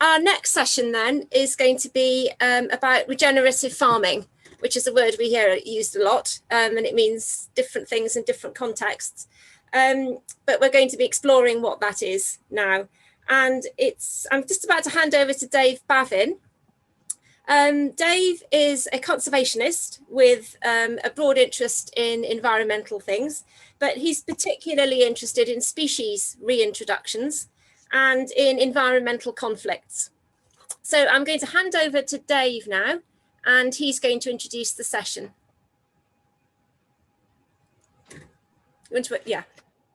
Our next session then is going to be about regenerative farming, which is a word we hear used a lot, and it means different things in different contexts. But we're going to be exploring what that is now. And I'm just about to hand over to Dave Bavin. Dave is a conservationist with a broad interest in environmental things, but he's particularly interested in species reintroductions and in environmental conflicts. So I'm going to hand over to Dave now, and he's going to introduce the session. Yeah.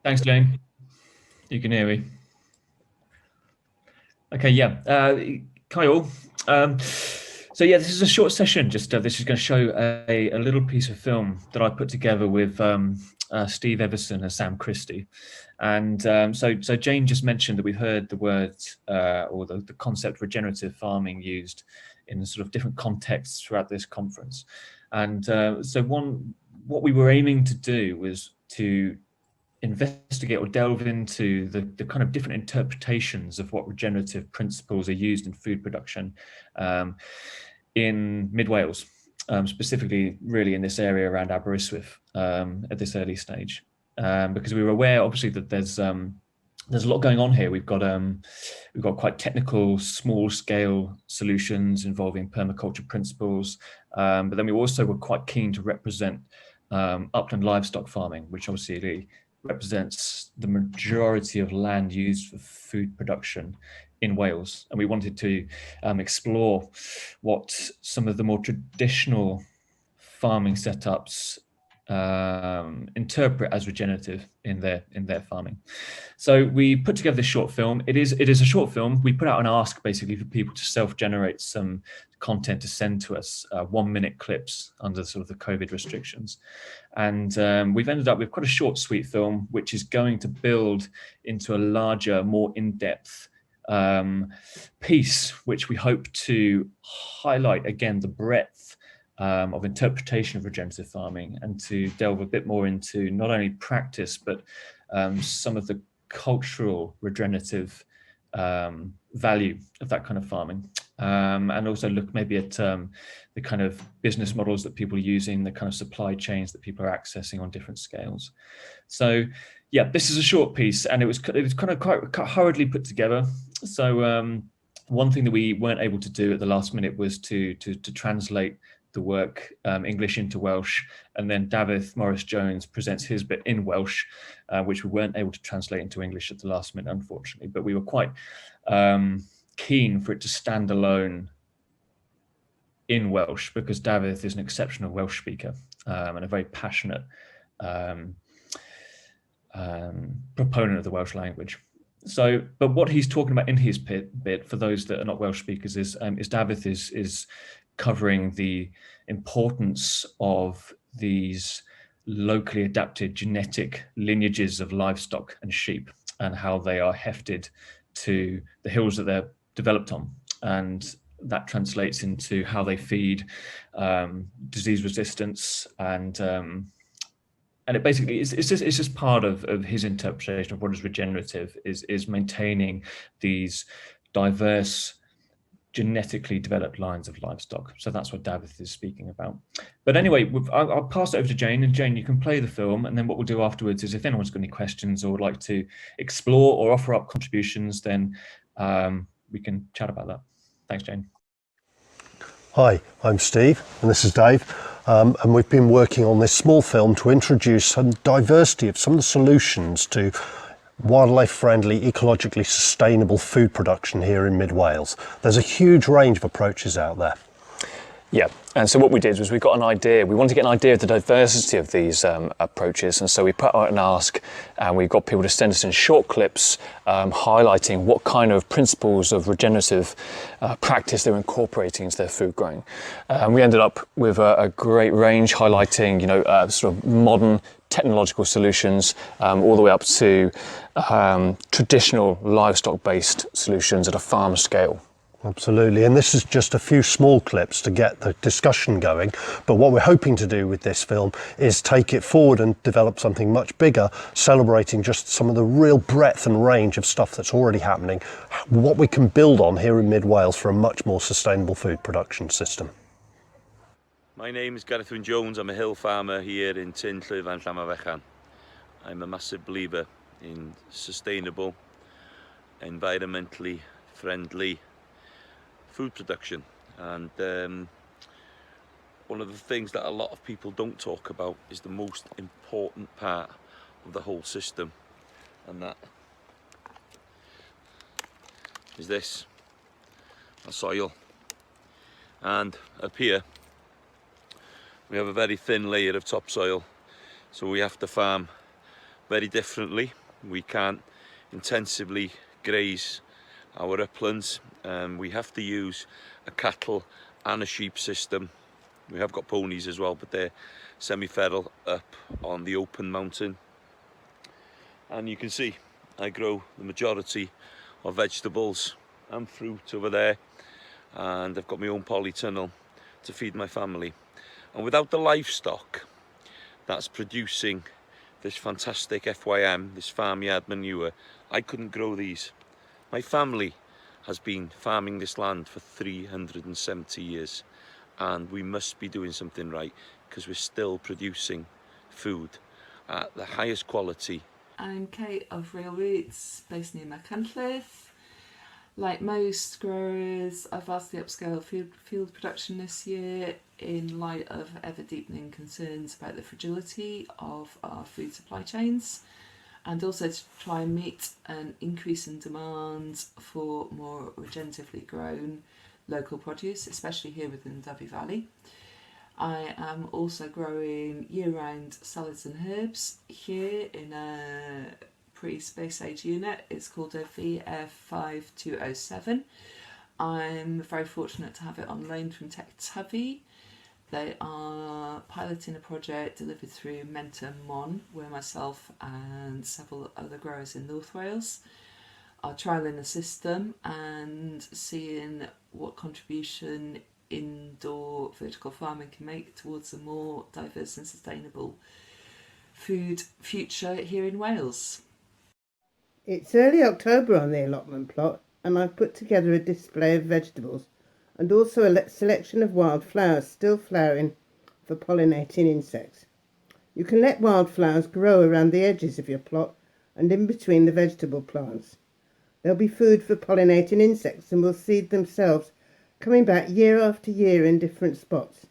Thanks, Jane. You can hear me. Okay, yeah. Hi all. So yeah, this is a short session. Just this is going to show a little piece of film that I put together with Steve Everson and Sam Christie. And so Jane just mentioned that we've heard the word or the concept regenerative farming used in sort of different contexts throughout this conference. And so what we were aiming to do was to investigate or delve into the kind of different interpretations of what regenerative principles are used in food production in mid Wales, specifically really in this area around Aberystwyth at this early stage, because we were aware obviously that there's a lot going on here. We've got quite technical small scale solutions involving permaculture principles, but then we also were quite keen to represent upland livestock farming, which obviously represents the majority of land used for food production in Wales. And we wanted to explore what some of the more traditional farming setups interpret as regenerative in their farming. So we put together this short film. It is a short film. We put out an ask basically for people to self-generate some content to send to us, 1-minute clips under sort of the COVID restrictions. And we've ended up with quite a short, sweet film, which is going to build into a larger, more in-depth piece, which we hope to highlight again the breadth of interpretation of regenerative farming, and to delve a bit more into not only practice but some of the cultural regenerative value of that kind of farming, and also look maybe at the kind of business models that people are using, the kind of supply chains that people are accessing on different scales. So yeah, this is a short piece, and it was kind of quite hurriedly put together. So one thing that we weren't able to do at the last minute was to translate the work English into Welsh, and then David Morris-Jones presents his bit in Welsh, which we weren't able to translate into English at the last minute, unfortunately. But we were quite keen for it to stand alone in Welsh, because David is an exceptional Welsh speaker and a very passionate proponent of the Welsh language. So, but what he's talking about in his bit, for those that are not Welsh speakers, is David is covering the importance of these locally adapted genetic lineages of livestock and sheep, and how they are hefted to the hills that they're developed on, and that translates into how they feed, disease resistance, and it basically it's just part of his interpretation of what is regenerative, is maintaining these diverse genetically developed lines of livestock. So that's what David is speaking about. But anyway, I'll pass it over to Jane, and Jane, you can play the film, and then what we'll do afterwards is, if anyone's got any questions or would like to explore or offer up contributions, then we can chat about that. Thanks, Jane. Hi, I'm Steve, and this is Dave, and we've been working on this small film to introduce some diversity of some of the solutions to wildlife-friendly, ecologically sustainable food production here in mid Wales. There's a huge range of approaches out there. Yeah, and so what we did was we got an idea. We wanted to get an idea of the diversity of these approaches, and so we put out an ask, and we got people to send us in short clips highlighting what kind of principles of regenerative practice they're incorporating into their food growing. We ended up with a great range highlighting, sort of modern technological solutions, all the way up to traditional livestock-based solutions at a farm scale. Absolutely, and this is just a few small clips to get the discussion going, but what we're hoping to do with this film is take it forward and develop something much bigger, celebrating just some of the real breadth and range of stuff that's already happening, what we can build on here in Mid Wales for a much more sustainable food production system. My name is Gareth Jones. I'm a hill farmer here in CYNHADLEDD and Llanfairpwllgwyngyllgogerychwr. I'm a massive believer in sustainable, environmentally friendly food production, and one of the things that a lot of people don't talk about is the most important part of the whole system, and that is this, our soil. And up here we have a very thin layer of topsoil, so we have to farm very differently. We can't intensively graze our uplands. We have to use a cattle and a sheep system. We have got ponies as well, but they're semi-feral up on the open mountain. And you can see I grow the majority of vegetables and fruit over there, and I've got my own polytunnel to feed my family. And without the livestock that's producing this fantastic FYM, this farmyard manure, I couldn't grow these. My family has been farming this land for 370 years, and we must be doing something right, because we're still producing food at the highest quality. I'm Kate of Real Roots, based near Machynlleth. Like most growers, I've vastly upscaled field production this year in light of ever deepening concerns about the fragility of our food supply chains, and also to try and meet an increase in demand for more regeneratively grown local produce, especially here within the Dyfi Valley. I am also growing year-round salads and herbs here in a pre-space age unit. It's called a VF5207. I'm very fortunate to have it on loan from Tech Tubby. They are piloting a project delivered through Mentor Mon, where myself and several other growers in North Wales are trialling the system and seeing what contribution indoor vertical farming can make towards a more diverse and sustainable food future here in Wales. It's early October on the allotment plot, and I've put together a display of vegetables and also a selection of wildflowers still flowering for pollinating insects. You can let wildflowers grow around the edges of your plot and in between the vegetable plants. They'll be food for pollinating insects and will seed themselves, coming back year after year in different spots.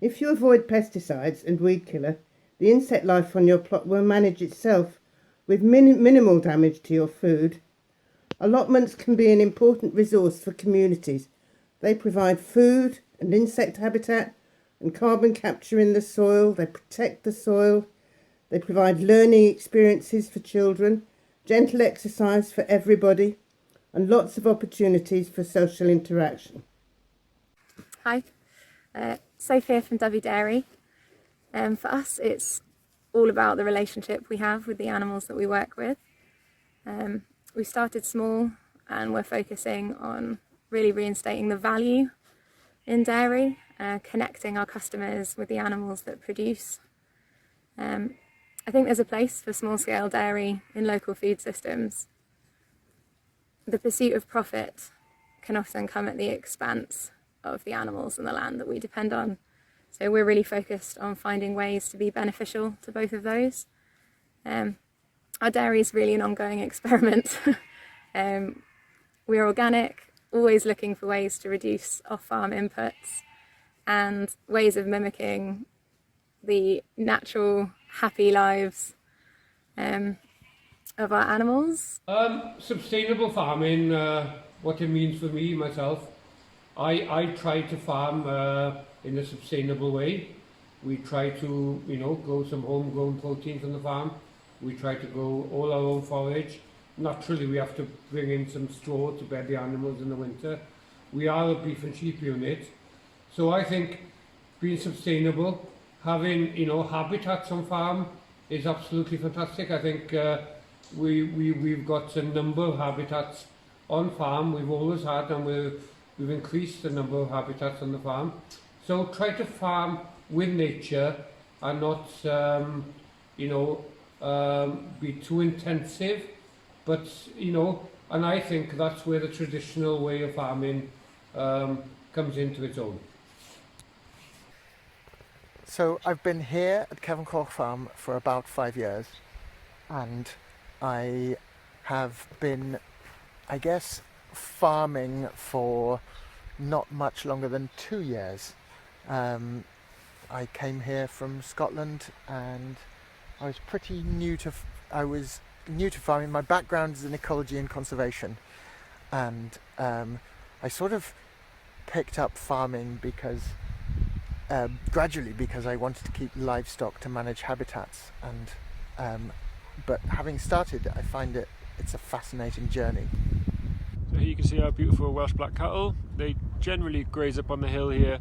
If you avoid pesticides and weed killer, the insect life on your plot will manage itself with minimal damage to your food. Allotments can be an important resource for communities. They provide food and insect habitat and carbon capture in the soil. They protect the soil. They provide learning experiences for children, gentle exercise for everybody, and lots of opportunities for social interaction. Hi, Sophia from Dyfi Dairy. For us, it's all about the relationship we have with the animals that we work with. We started small, and we're focusing on really reinstating the value in dairy, connecting our customers with the animals that produce. I think there's a place for small-scale dairy in local food systems. The pursuit of profit can often come at the expense of the animals and the land that we depend on. So we're really focused on finding ways to be beneficial to both of those. Our dairy is really an ongoing experiment. We're organic, always looking for ways to reduce off-farm inputs and ways of mimicking the natural, happy lives of our animals. Sustainable farming, what it means for me, myself, I try to farm in a sustainable way. We try to, grow some homegrown proteins on the farm. We try to grow all our own forage. Naturally, we have to bring in some straw to bed the animals in the winter. We are a beef and sheep unit. So I think being sustainable, having, habitats on farm is absolutely fantastic. I think we've got a number of habitats on farm. We've always had, and we've increased the number of habitats on the farm. So try to farm with nature and not, be too intensive. But, and I think that's where the traditional way of farming comes into its own. So I've been here at Cefn Coch Farm for about 5 years, and I have been, I guess, farming for not much longer than 2 years. I came here from Scotland, and I was pretty new to farming. My background is in ecology and conservation, and I sort of picked up farming gradually because I wanted to keep livestock to manage habitats, and but having started, I find it's a fascinating journey. So here you can see our beautiful Welsh black cattle. They generally graze up on the hill here,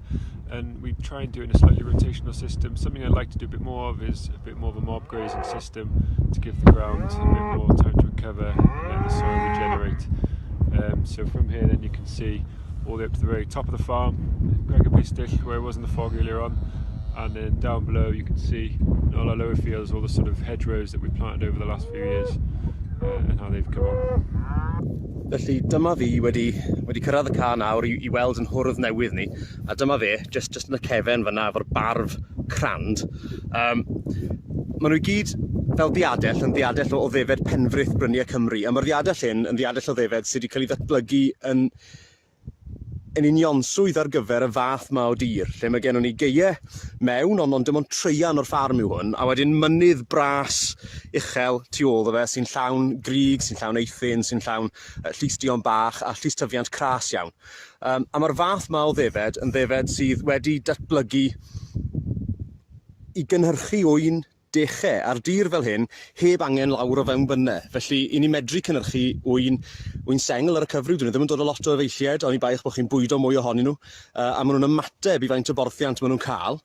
and we try and do it in a slightly rotational system. Something I'd like to do a bit more of is a bit more of a mob grazing system to give the ground a bit more time to recover and let the soil regenerate. So from here then you can see all the way up to the very top of the farm, Gregor Stick, where it was in the fog earlier on, and then down below you can see in all our lower fields all the sort of hedgerows that we planted over the last few years and how they've come on. Felly dyma fi wedi cyrraedd y car nawr i weld yn hwrdd newydd ni, a dyma fe, just yn y cefn fyna efo'r barf crand. Maen nhw I gyd fel diadell, yn diadell o ddefed Penfrith Bryniau Cymru, a mae'r diadell hyn yn diadell o ddefed sydd wedi cael ei ddatblygu yn unionswydd ar gyfer y fath yma o dir, lle mae gennym ni gaeau mewn, ond dim ond treian o'r ffarm yw hwn, a wedyn mynydd bras uchel tu ôl o fe sy'n llawn grig, sy'n llawn eithyn, sy'n llawn llustion bach a llustyfiant cras iawn. A mae'r fath yma o ddefed yn ddefed sydd wedi datblygu I gynhyrchu ŵyn dechrau ar dir fel hyn heb angen lawr o fewn bynnau. Felly I ni medru cynhyrchu ŵyn sengl ar y cyfryw. Dyn nhw ddim yn dod o lot o efeilliad, ond I baich bod chi'n bwydo mwy ohonyn nhw. A maen nhw'n ymateb I faint o borthiant maen nhw'n cael.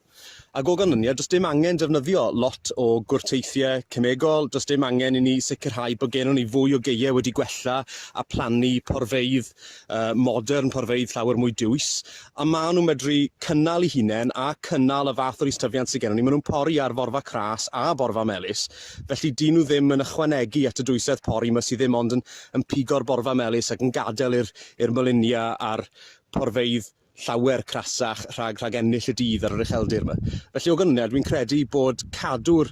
Ac o ganlyniad, does dim angen defnyddio lot o gwrteithiau cemegol, does dim angen I ni sicrhau bod gennym ni fwy o gaeau wedi gwella a plannu porfeidd modern, porfeidd llawer mwy dwys. A maen nhw'n medru cynnal I hunain a cynnal y fath o'r istyfiant sydd gennym ni. Maen nhw'n pori ar forfa cras a borfa melys, felly dyn nhw ddim yn ychwanegu at y dwysedd pori yma sydd ddim ond yn pigo'r borfa melys ac yn gadael i'r molynia a'r porfeidd llawer crasach rhag ennill y dydd ar yr ucheldir yma. Felly o ganlyniad, dwi'n credu bod cadw'r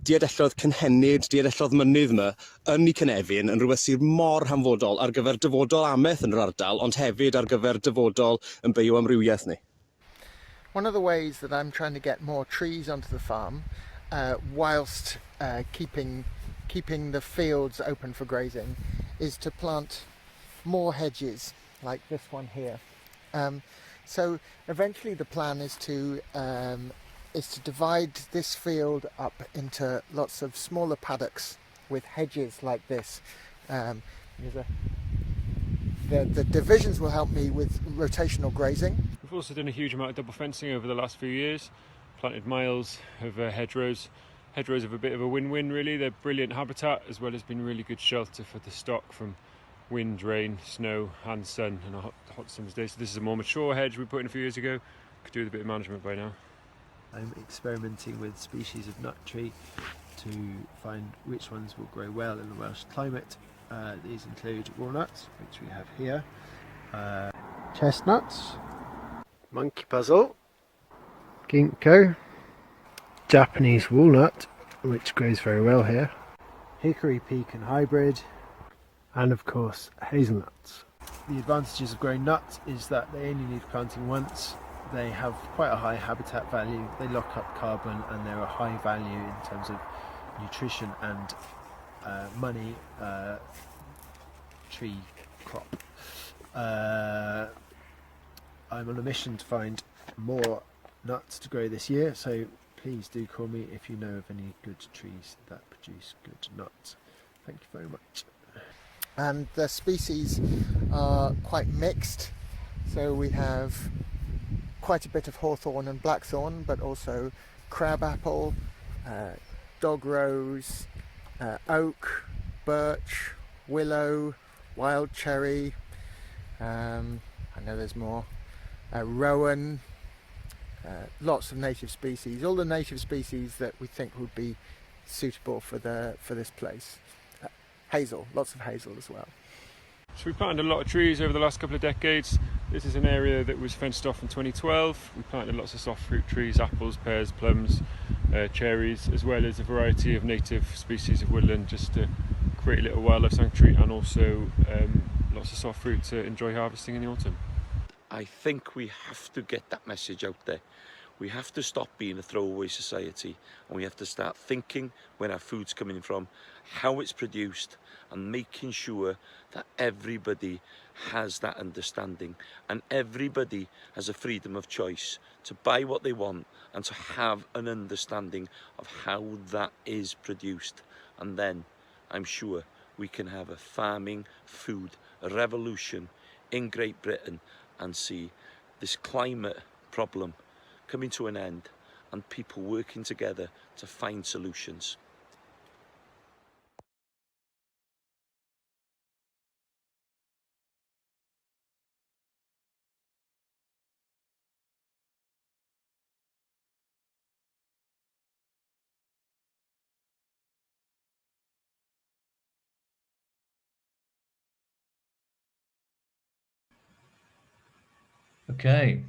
diedellodd cynhenid, diedellodd mynydd yma yn I cynefin yn rhywbeth sydd mor hanfodol ar gyfer dyfodol ameth yn yr ardal, ond hefyd ar gyfer dyfodol yn bioamrywiaeth ni. One of the ways that I'm trying to get more trees onto the farm, whilst keeping the fields open for grazing, is to plant more hedges like this one here. So eventually the plan is to divide this field up into lots of smaller paddocks with hedges like this. The divisions will help me with rotational grazing. We've also done a huge amount of double fencing over the last few years, planted miles of hedgerows. Hedgerows have a bit of a win-win really. They're brilliant habitat as well as being really good shelter for the stock from wind, rain, snow and sun on a hot summer's day. So this is a more mature hedge we put in a few years ago. Could do with a bit of management by now. I'm experimenting with species of nut tree to find which ones will grow well in the Welsh climate. These include walnuts, which we have here, chestnuts, monkey puzzle, ginkgo, Japanese walnut, which grows very well here, hickory pecan hybrid, and of course hazelnuts. The advantages of growing nuts is that they only need planting once, they have quite a high habitat value, they lock up carbon, and they're a high value in terms of nutrition and money tree crop. I'm on a mission to find more nuts to grow this year, so please do call me if you know of any good trees that produce good nuts. Thank you very much. And the species are quite mixed, so we have quite a bit of hawthorn and blackthorn, but also crabapple, dog rose, oak, birch, willow, wild cherry, know there's more. Rowan, lots of native species, all the native species that we think would be suitable for this place. Hazel, lots of hazel as well. So we planted a lot of trees over the last couple of decades. This is an area that was fenced off in 2012. We planted lots of soft fruit trees, apples, pears, plums, cherries, as well as a variety of native species of woodland, just to create a little wildlife sanctuary, and also lots of soft fruit to enjoy harvesting in the autumn. I think we have to get that message out there. We have to stop being a throwaway society, and we have to start thinking where our food's coming from, how it's produced, and making sure that everybody has that understanding, and everybody has a freedom of choice to buy what they want and to have an understanding of how that is produced. And then I'm sure we can have a farming food revolution in Great Britain and see this climate problem coming to an end and people working together to find solutions. Okay.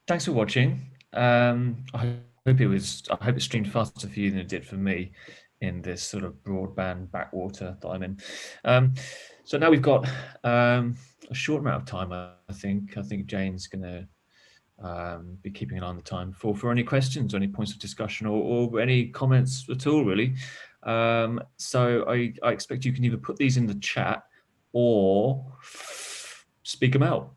Thanks for watching. I hope it streamed faster for you than it did for me in this sort of broadband backwater that I'm in. So now we've got a short amount of time. I think Jane's going to be keeping an eye on the time for any questions, or any points of discussion, or any comments at all, really. So I expect you can either put these in the chat or speak them out.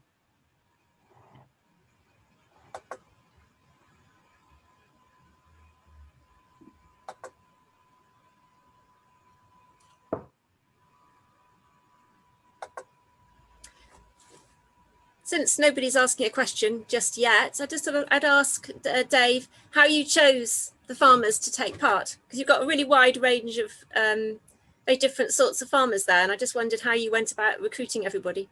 Since nobody's asking a question just yet, I'd ask Dave how you chose the farmers to take part, because you've got a really wide range of very different sorts of farmers there, and I just wondered how you went about recruiting everybody.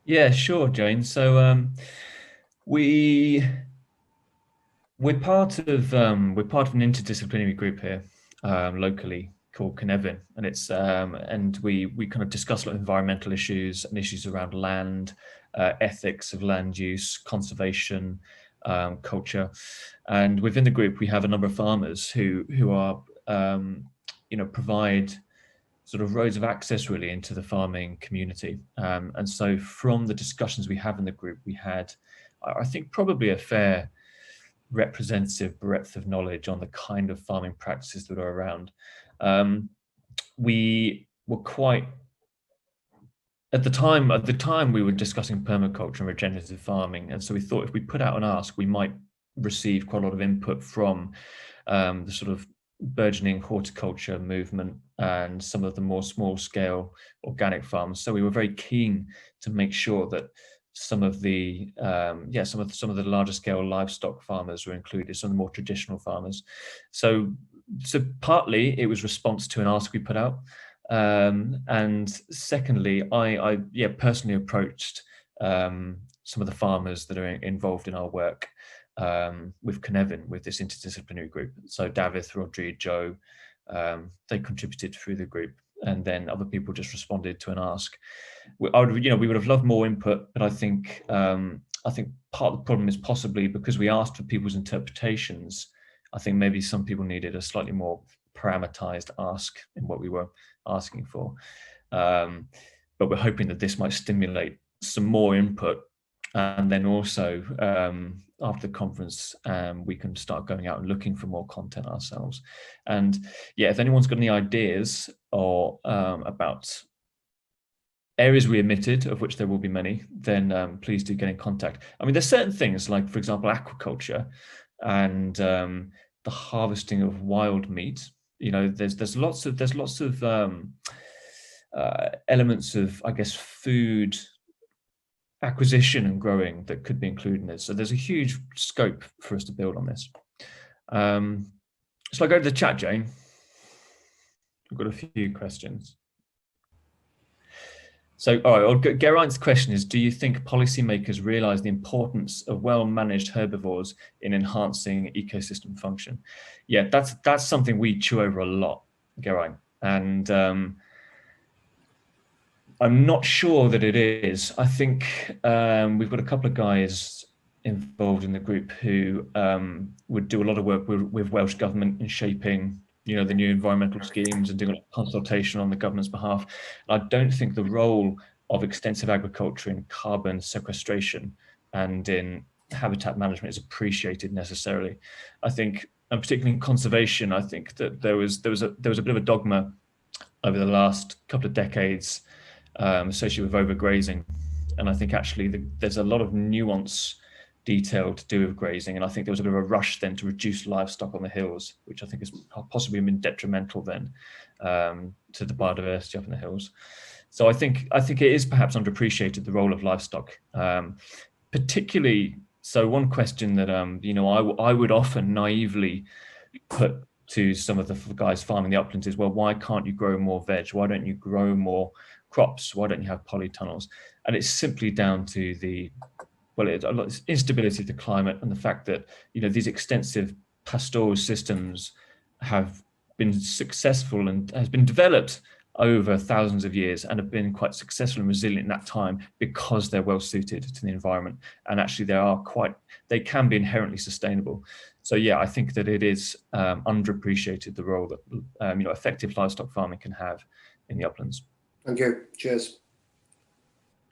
Yeah, sure, Jane. So we're part of an interdisciplinary group here locally called CYNHADLEDD, and it's and we kind of discuss a lot of environmental issues and issues around land, ethics of land use, conservation, culture, and within the group we have a number of farmers who are provide sort of roads of access really into the farming community, and so from the discussions we have in the group, we had, I think, probably a fair representative breadth of knowledge on the kind of farming practices that are around. We were quite, at the time we were discussing permaculture and regenerative farming, and so we thought if we put out an ask, we might receive quite a lot of input from the sort of burgeoning horticulture movement and some of the more small-scale organic farms. So we were very keen to make sure that some of the larger scale livestock farmers were included, some of the more traditional farmers. So partly it was response to an ask we put out, and secondly, I personally approached some of the farmers that are involved in our work with CYNHADLEDD, with this interdisciplinary group. So David, Rodri, Joe, they contributed through the group, and then other people just responded to an ask. We would have loved more input, but I think part of the problem is possibly because we asked for people's interpretations. I think maybe some people needed a slightly more parameterized ask in what we were asking for. But we're hoping that this might stimulate some more input, and then also after the conference, we can start going out and looking for more content ourselves. And yeah, if anyone's got any ideas or about areas we omitted, of which there will be many, then please do get in contact. I mean, there's certain things like, for example, aquaculture and the harvesting of wild meat. There's lots of elements of, I guess, food acquisition and growing that could be included in this. So there's a huge scope for us to build on this. So I go to the chat, Jane. We've got a few questions. So, all right, well, Geraint's question is, do you think policymakers realise the importance of well-managed herbivores in enhancing ecosystem function? Yeah, that's something we chew over a lot, Geraint. And I'm not sure that it is. I think we've got a couple of guys involved in the group who would do a lot of work with Welsh Government in shaping, you know, the new environmental schemes and doing a lot of consultation on the government's behalf. And I don't think the role of extensive agriculture in carbon sequestration and in habitat management is appreciated necessarily. I think, and particularly in conservation, I think that there was a bit of a dogma over the last couple of decades associated with overgrazing, and I think actually there's a lot of nuance detail to do with grazing, and I think there was a bit of a rush then to reduce livestock on the hills, which I think has possibly been detrimental then to the biodiversity up in the hills. So I think it is perhaps underappreciated, the role of livestock, particularly. So one question that you know, I would often naively put to some of the guys farming the uplands is, well, why can't you grow more veg? Why don't you grow more crops? Why don't you have polytunnels? And it's simply down to the, well, it's instability of the climate and the fact that, you know, these extensive pastoral systems have been successful and has been developed over thousands of years and have been quite successful and resilient in that time because they're well suited to the environment, and actually they can be inherently sustainable. So yeah, I think that it is underappreciated, the role that you know, effective livestock farming can have in the uplands. Thank you. Cheers.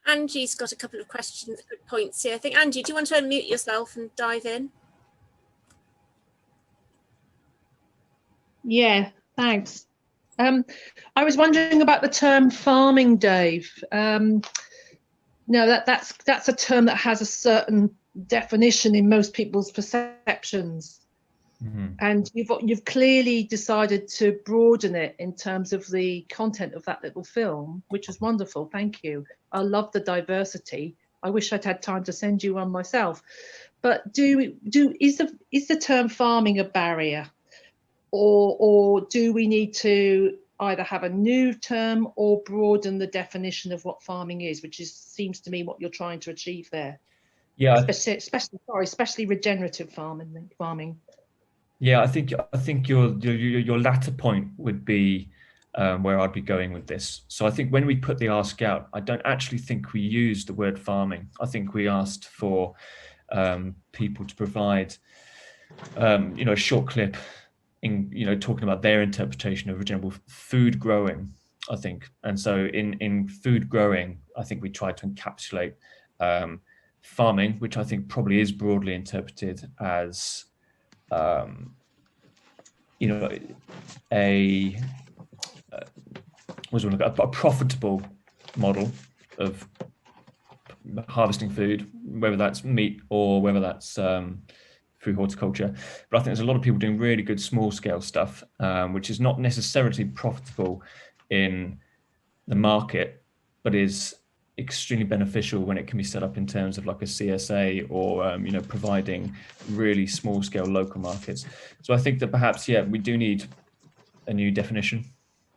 Angie's got a couple of questions, good points here. I think, Angie, do you want to unmute yourself and dive in? Yeah, thanks. I was wondering about the term farming, Dave. No, that's a term that has a certain definition in most people's perceptions. Mm-hmm. And you've clearly decided to broaden it in terms of the content of that little film, which was wonderful. Thank you. I love the diversity. I wish I'd had time to send you one myself. But is the term farming a barrier, or do we need to either have a new term or broaden the definition of what farming is, which seems to me what you're trying to achieve there? Yeah, especially regenerative farming. Yeah, I think your latter point would be where I'd be going with this. So I think when we put the ask out, I don't actually think we used the word farming. I think we asked for people to provide you know, a short clip in, you know, talking about their interpretation of regenerable food growing, I think. And so in food growing, I think we tried to encapsulate farming, which I think probably is broadly interpreted as you know, a profitable model of harvesting food, whether that's meat or whether that's through horticulture. But I think there's a lot of people doing really good small scale stuff, which is not necessarily profitable in the market, but is extremely beneficial when it can be set up in terms of like a CSA or you know, providing really small scale local markets. So I think that perhaps, yeah, we do need a new definition,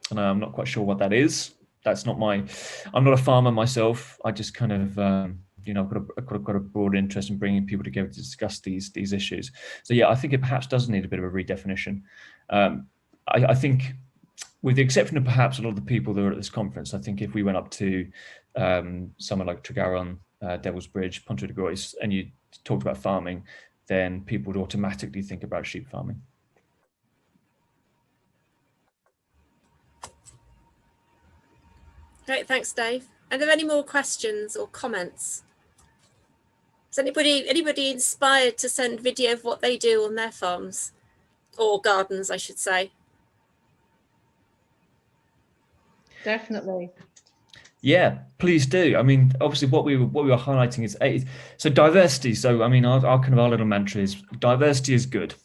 and I'm not quite sure what that is. That's not I'm not a farmer myself. I just kind of you know, I've got a broad interest in bringing people together to discuss these issues. So yeah, I think it perhaps does need a bit of a redefinition. I think, with the exception of perhaps a lot of the people that are at this conference, I think if we went up to somewhere like Tregaron, Devil's Bridge, Ponte de Grois, and you talked about farming, then people would automatically think about sheep farming. Great, thanks, Dave. Are there any more questions or comments? Is anybody inspired to send video of what they do on their farms or gardens, I should say? Definitely. Yeah, please do. I mean, obviously what we were highlighting is so diversity. So I mean, our kind of our little mantra is diversity is good.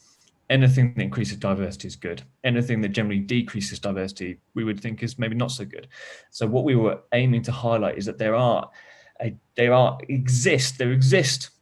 Anything that increases diversity is good. Anything that generally decreases diversity, we would think is maybe not so good. So what we were aiming to highlight is that there exist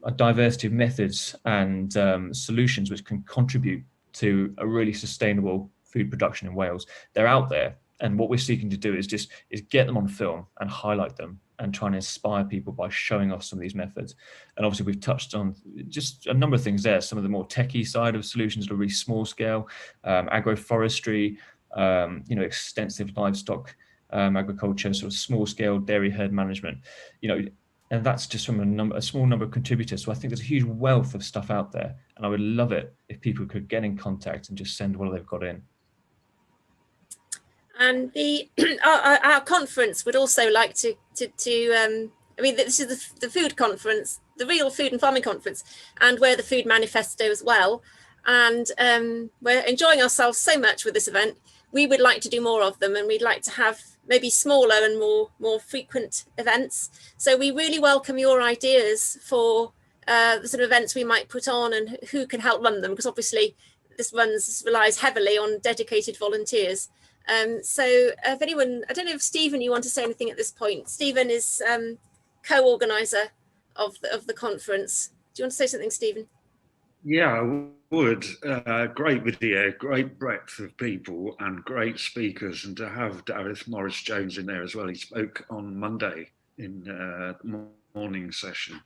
a diversity of methods and solutions which can contribute to a really sustainable food production in Wales. They're out there. And what we're seeking to do is get them on film and highlight them and try and inspire people by showing off some of these methods. And obviously we've touched on just a number of things there, some of the more techie side of solutions that are really small scale, agroforestry, extensive livestock agriculture, sort of small scale dairy herd management, and that's just from a small number of contributors. So I think there's a huge wealth of stuff out there, and I would love it if people could get in contact and just send what they've got in. And our conference would also like to I mean, this is the food conference, the real food and farming conference, and we're the food manifesto as well. And we're enjoying ourselves so much with this event. We would like to do more of them, and we'd like to have maybe smaller and more frequent events. So we really welcome your ideas for the sort of events we might put on and who can help run them, because obviously this relies heavily on dedicated volunteers. So if anyone, I don't know if Stephen, you want to say anything at this point. Stephen is co-organizer of the conference. Do you want to say something, Stephen? Yeah, I would. Great video, great breadth of people and great speakers, and to have Dareth Morris-Jones in there as well. He spoke on Monday in the morning session.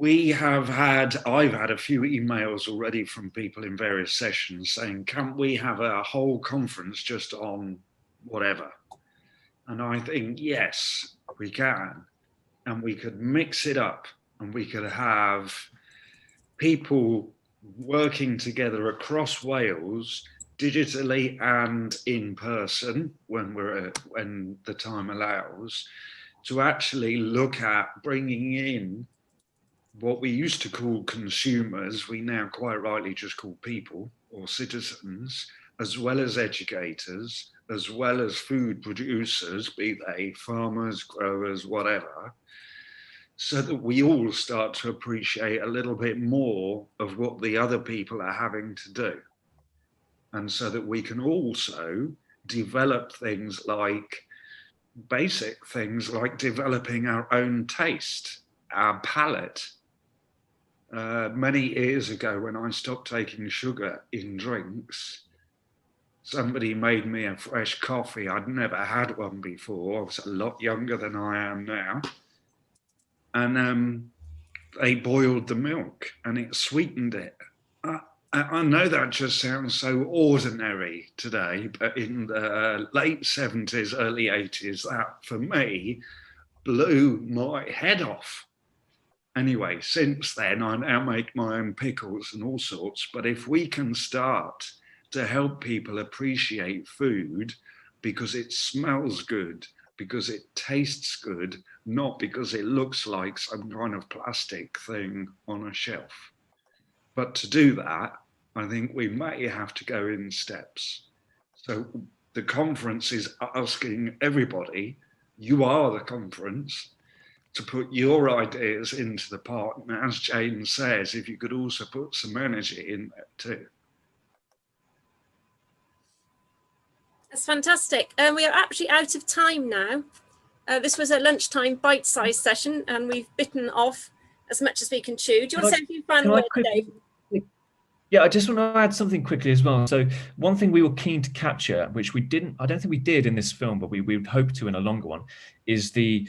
I've had a few emails already from people in various sessions saying, can't we have a whole conference just on whatever? And I think, yes, we can. And we could mix it up, and we could have people working together across Wales, digitally and in person when the time allows, to actually look at bringing in what we used to call consumers, we now quite rightly just call people or citizens, as well as educators, as well as food producers, be they farmers, growers, whatever, so that we all start to appreciate a little bit more of what the other people are having to do. And so that we can also develop things like, basic things like developing our own taste, our palate. Many years ago, when I stopped taking sugar in drinks, somebody made me a fresh coffee. I'd never had one before. I was a lot younger than I am now. And they boiled the milk and it sweetened it. I know that just sounds so ordinary today, but in the late 70s, early 80s, that for me blew my head off. Anyway, since then, I now make my own pickles and all sorts, but if we can start to help people appreciate food because it smells good, because it tastes good, not because it looks like some kind of plastic thing on a shelf. But to do that, I think we may have to go in steps. So the conference is asking everybody, you are the conference, to put your ideas into the pot. And as Jane says, if you could also put some energy in there too. That's fantastic. We are actually out of time now. This was a lunchtime bite-sized session, and we've bitten off as much as we can chew. Do you want to say a few final words, Dave? Yeah, I just want to add something quickly as well. So one thing we were keen to capture, which we didn't, I don't think we did in this film, but we would hope to in a longer one, is the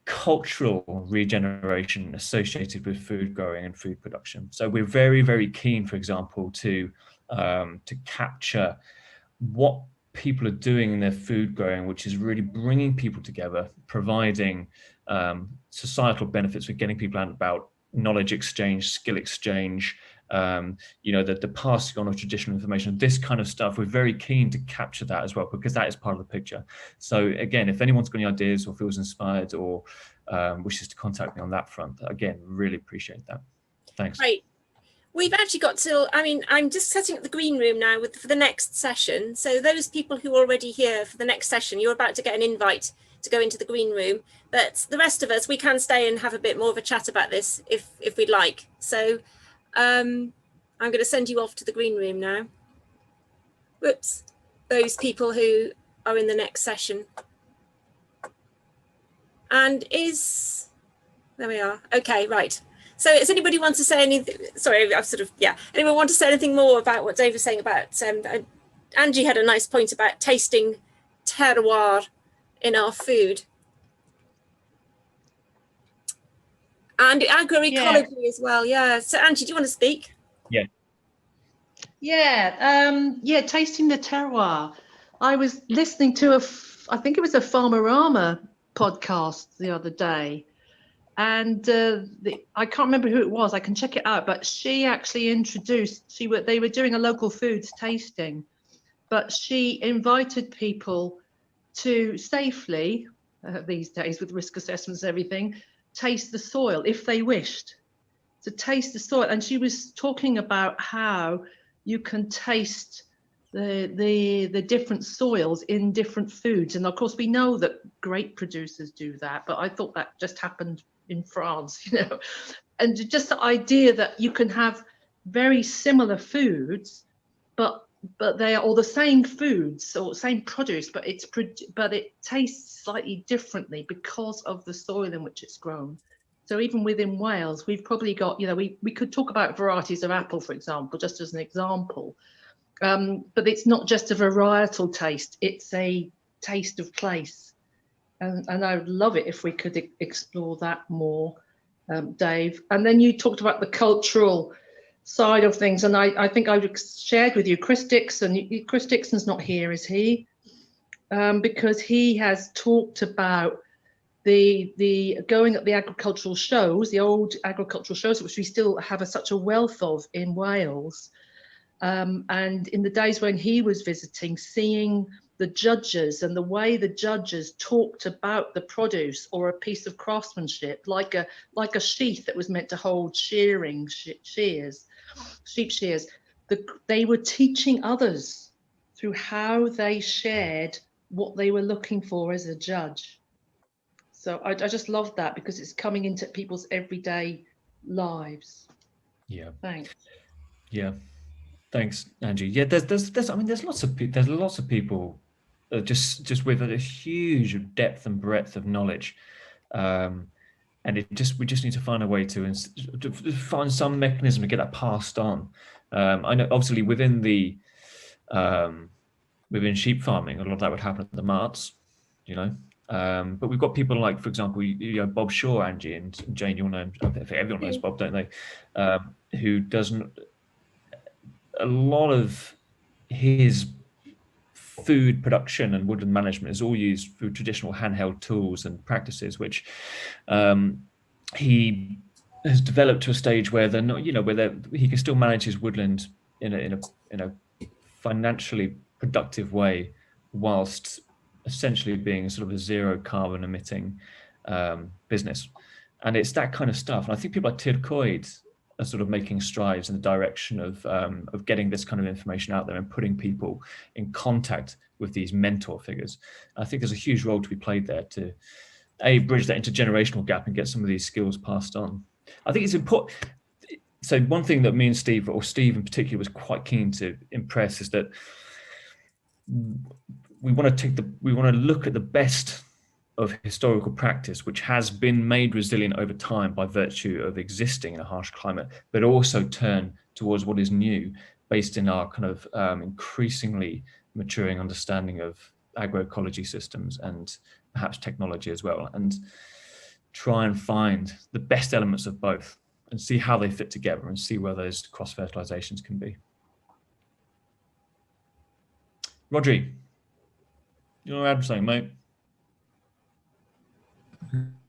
cultural regeneration associated with food growing and food production. So we're very, very keen, for example, to capture what people are doing in their food growing, which is really bringing people together, providing societal benefits for getting people out and about, knowledge exchange, skill exchange, the passing on of traditional information, this kind of stuff. We're very keen to capture that as well, because that is part of the picture. So again, if anyone's got any ideas or feels inspired or wishes to contact me on that front, again, really appreciate that. Thanks. Great. We've actually got till, I'm just setting up the green room now for the next session. So those people who are already here for the next session, you're about to get an invite to go into the green room. But the rest of us, we can stay and have a bit more of a chat about this if we'd like. So I'm going to send you off to the green room now. Whoops, those people who are in the next session. And there we are. Okay, right. So does anybody want to say anything? Sorry, I've anyone want to say anything more about what Dave was saying about Angie had a nice point about tasting terroir in our food. And agroecology as well, yeah. So Angie, do you want to speak? Yeah. Yeah, tasting the terroir. I was listening to I think it was a Farmerama podcast the other day, and I can't remember who it was. I can check it out, but she actually introduced. They were doing a local foods tasting, but she invited people to safely these days with risk assessments and everything, taste the soil if they wished to taste the soil. And she was talking about how you can taste the different soils in different foods. And of course we know that grape producers do that, but I thought that just happened in France, you know. And just the idea that you can have very similar foods, but they are all the same foods or same produce, but it tastes slightly differently because of the soil in which it's grown. So even within Wales, we've probably got, you know, we could talk about varieties of apple, for example, just as an example. But it's not just a varietal taste, it's a taste of place. And I would love it if we could explore that more, Dave. And then you talked about the cultural side of things, and I think I've shared with you Chris Dixon. Chris Dixon's not here, is he? Because he has talked about the going at the agricultural shows, the old agricultural shows, which we still have such a wealth of in Wales. And in the days when he was visiting, seeing the judges and the way the judges talked about the produce or a piece of craftsmanship, like a sheath that was meant to hold sheep shears. They were teaching others through how they shared what they were looking for as a judge. So I just love that, because it's coming into people's everyday lives. Yeah. Thanks. Yeah. Thanks, Angie. Yeah, there's I mean, there's lots of people just with a huge depth and breadth of knowledge, and we just need to find a way to find some mechanism to get that passed on. I know obviously within sheep farming, a lot of that would happen at the marts, you know. But we've got people like, for example, you know, Bob Shaw, Angie, and Jane, you'll know him. I think everyone knows Bob, don't they? Who doesn't. A lot of his food production and woodland management is all used through traditional handheld tools and practices, which he has developed to a stage where they're not, you know, he can still manage his woodland in a financially productive way, whilst essentially being sort of a zero carbon emitting business. And it's that kind of stuff. And I think people like Tircoed are sort of making strides in the direction of getting this kind of information out there and putting people in contact with these mentor figures. I think there's a huge role to be played there to bridge that intergenerational gap and get some of these skills passed on. I think it's important. So one thing that me and Steve, or Steve in particular, was quite keen to impress is that we want to look at the best of historical practice, which has been made resilient over time by virtue of existing in a harsh climate, but also turn towards what is new, based in our kind of increasingly maturing understanding of agroecology systems and perhaps technology as well, and try and find the best elements of both and see how they fit together and see where those cross-fertilizations can be. Rodri, you want to add something, mate?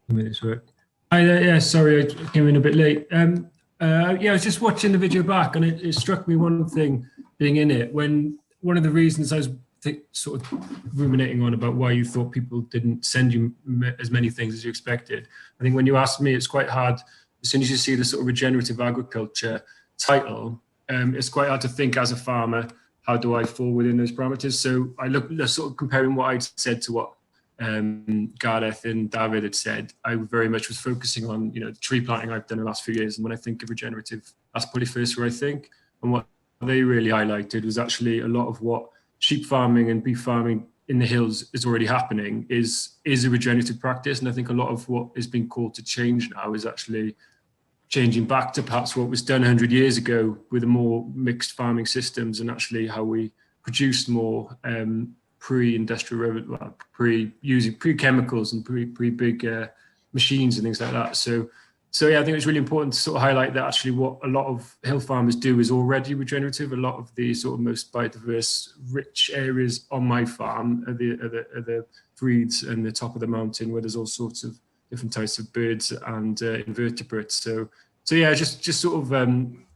Minutes work. Yeah, sorry, I came in a bit late. Yeah, I was just watching the video back, and it struck me one thing being in it, when one of the reasons I was sort of ruminating on about why you thought people didn't send you as many things as you expected. I think when you asked me, it's quite hard, as soon as you see the sort of regenerative agriculture title, it's quite hard to think as a farmer, how do I fall within those parameters? So I look sort of comparing what I'd said to what Gareth and David had said. I very much was focusing on, you know, tree planting I've done in the last few years, and when I think of regenerative, that's probably first where I think. And what they really highlighted was actually a lot of what sheep farming and beef farming in the hills is already happening is a regenerative practice. And I think a lot of what is being called to change now is actually changing back to perhaps what was done 100 years ago with a more mixed farming systems, and actually how we produced more pre-industrial, well, using pre-chemicals and pre-big machines and things like that. So yeah, I think it's really important to sort of highlight that actually what a lot of hill farmers do is already regenerative. A lot of the sort of most biodiverse, rich areas on my farm are the breeds and the top of the mountain where there's all sorts of different types of birds and invertebrates. So yeah, just sort of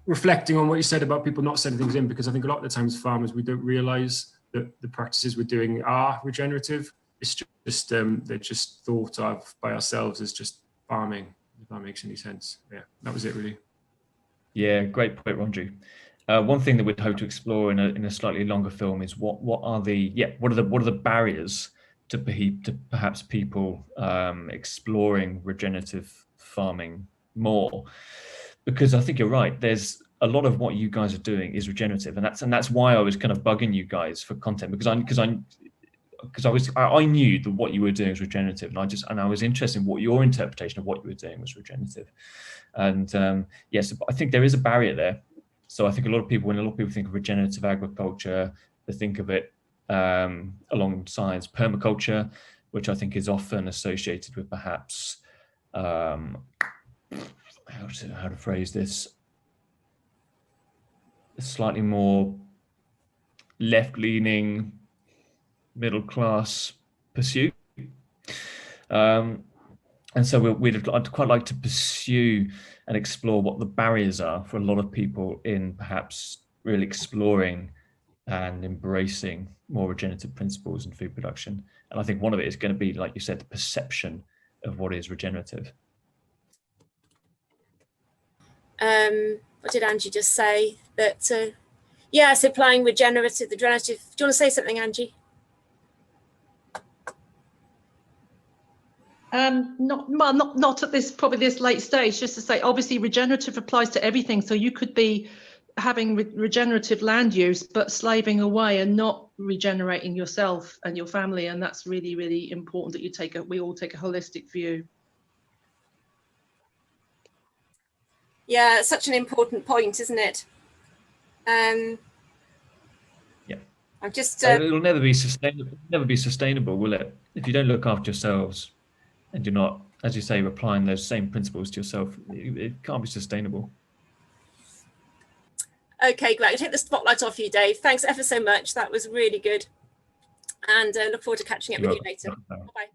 reflecting on what you said about people not sending things in, because I think a lot of the times farmers, we don't realise that the practices we're doing are regenerative. It's just they're just thought of by ourselves as just farming, if that makes any sense. Yeah, that was it really. Yeah, great point, Ronju. One thing that we'd hope to explore in a slightly longer film is what are the barriers to perhaps people exploring regenerative farming more, because I think you're right. There's a lot of what you guys are doing is regenerative, and that's why I was kind of bugging you guys for content, because I knew that what you were doing was regenerative, and I was interested in what your interpretation of what you were doing was regenerative. And yes, I think there is a barrier there. So I think when a lot of people think of regenerative agriculture, they think of it alongside permaculture, which I think is often associated with perhaps how to phrase this, a slightly more left-leaning, middle-class pursuit. And so I'd quite like to pursue and explore what the barriers are for a lot of people in perhaps really exploring and embracing more regenerative principles in food production. And I think one of it is going to be, like you said, the perception of what is regenerative. What did Angie just say? That yeah, so applying the regenerative. Do you want to say something, Angie? Not at this late stage. Just to say, obviously, regenerative applies to everything. So you could be having regenerative land use, but slaving away and not regenerating yourself and your family, and that's really, really important that we all take a holistic view. Yeah, it's such an important point, isn't it? Yeah. I'm just. It'll never be sustainable, will it? If you don't look after yourselves, and you're not, as you say, applying those same principles to yourself, it can't be sustainable. Okay, great. I'll take the spotlight off you, Dave. Thanks ever so much. That was really good. And look forward to catching up with you later. Bye-bye.